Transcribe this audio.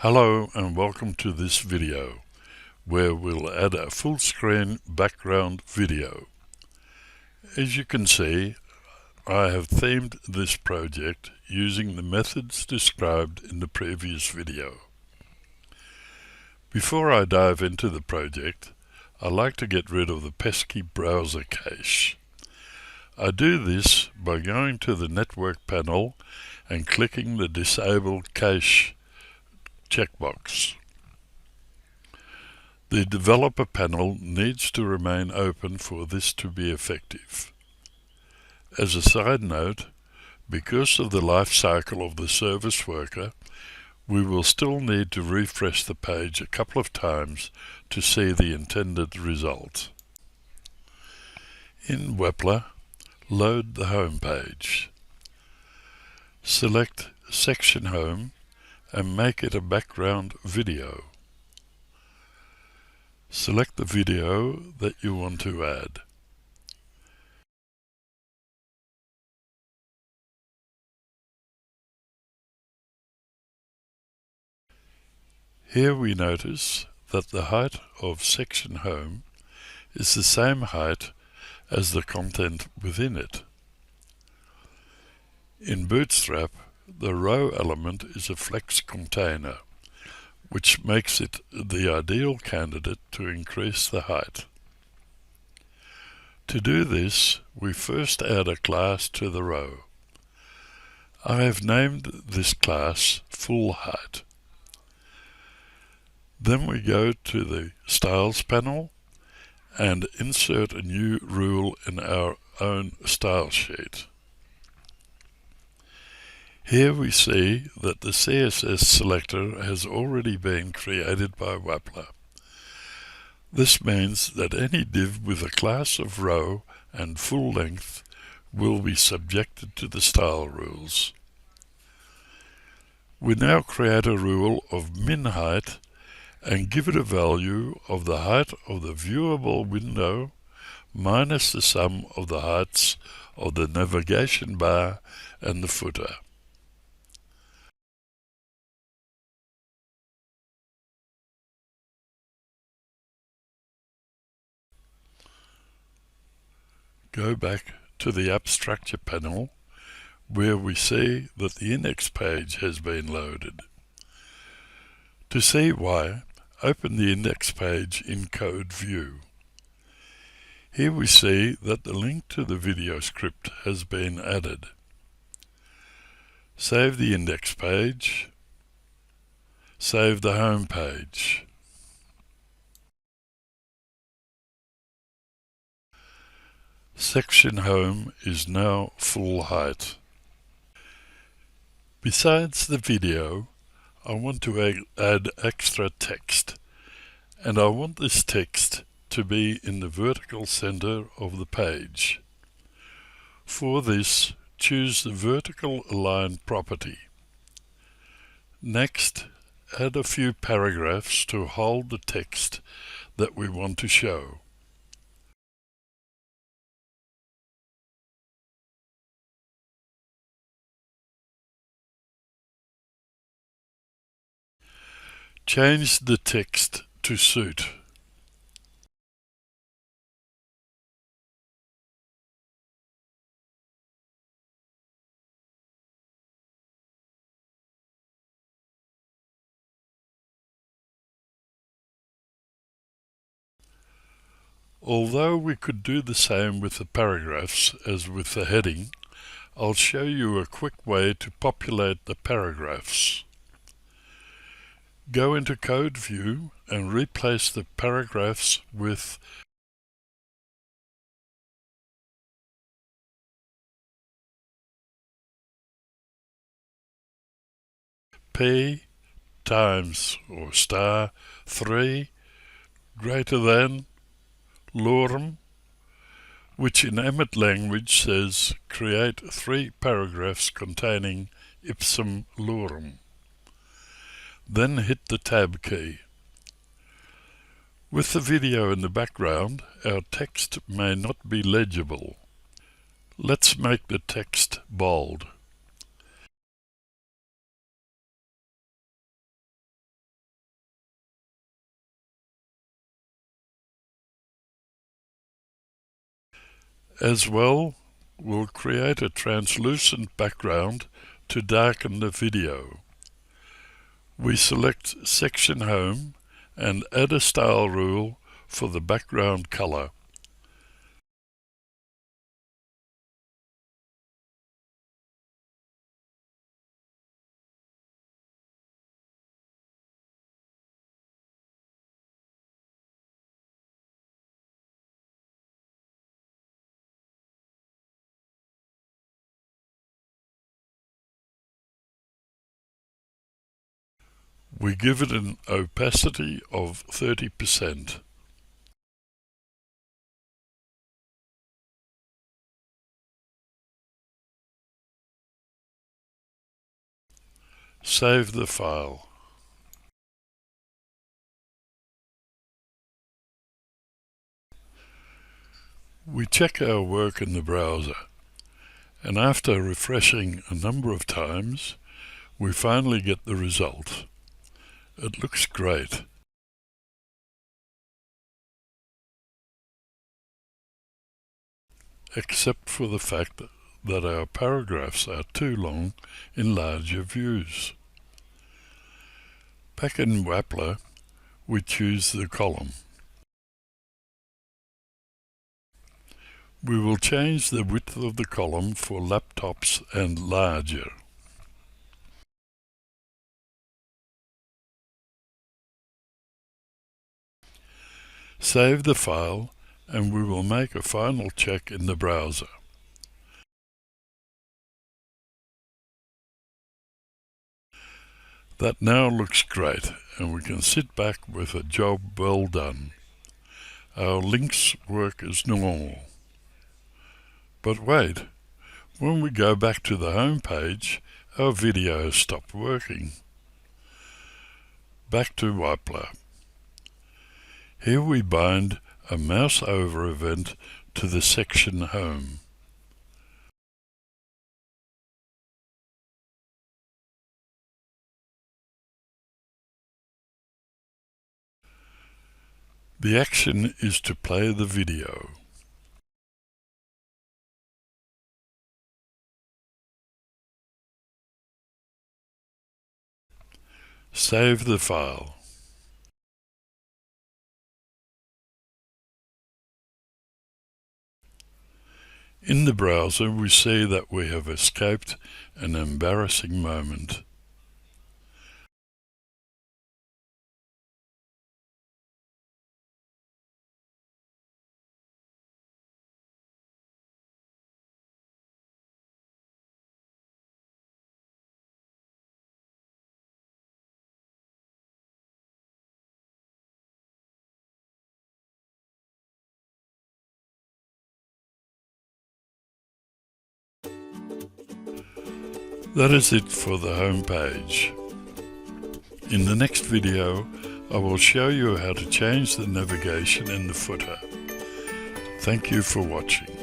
Hello and welcome to this video where we'll add a full screen background video. As you can see, I have themed this project using the methods described in the previous video. Before I dive into the project, I like to get rid of the pesky browser cache. I do this by going to the network panel and clicking the disable cache checkbox. The developer panel needs to remain open for this to be effective. As a side note, because of the life cycle of the service worker, we will still need to refresh the page a couple of times to see the intended result. In Wappler, load the home page. Select Section Home and make it a background video. Select the video that you want to add. Here we notice that the height of Section Home is the same height as the content within it. In Bootstrap, the row element is a flex container, which makes it the ideal candidate to increase the height. To do this, we first add a class to the row. I have named this class Full Height. Then we go to the Styles panel and insert a new rule in our own style sheet. Here we see that the CSS selector has already been created by Wappler. This means that any div with a class of row and full length will be subjected to the style rules. We now create a rule of min height and give it a value of the height of the viewable window minus the sum of the heights of the navigation bar and the footer. Go back to the App Structure panel where we see that the index page has been loaded. To see why, open the index page in Code View. Here we see that the link to the video script has been added. Save the index page. Save the home page. Section Home is now full height. Besides the video, I want to add extra text, and I want this text to be in the vertical center of the page. For this, choose the vertical align property. Next, add a few paragraphs to hold the text that we want to show. Change the text to suit. Although we could do the same with the paragraphs as with the heading, I'll show you a quick way to populate the paragraphs. Go into Code View and replace the paragraphs with P times or star 3 greater than lorem, which in Emmet language says create 3 paragraphs containing ipsum lorem. Then hit the Tab key. With the video in the background, our text may not be legible. Let's make the text bold. As well, we'll create a translucent background to darken the video. We select Section Home and add a style rule for the background color. We give it an opacity of 30%. Save the file. We check our work in the browser, and after refreshing a number of times, we finally get the result. It looks great. Except for the fact that our paragraphs are too long in larger views. Back in Wappler, we choose the column. We will change the width of the column for laptops and larger. Save the file, and we will make a final check in the browser. That now looks great, and we can sit back with a job well done. Our links work as normal. But wait, when we go back to the home page, our video has stopped working. Back to Wappler. Here we bind a mouse over event to the section home. The action is to play the video. Save the file. In the browser, we see that we have escaped an embarrassing moment. That is it for the home page. In the next video, I will show you how to change the navigation in the footer. Thank you for watching.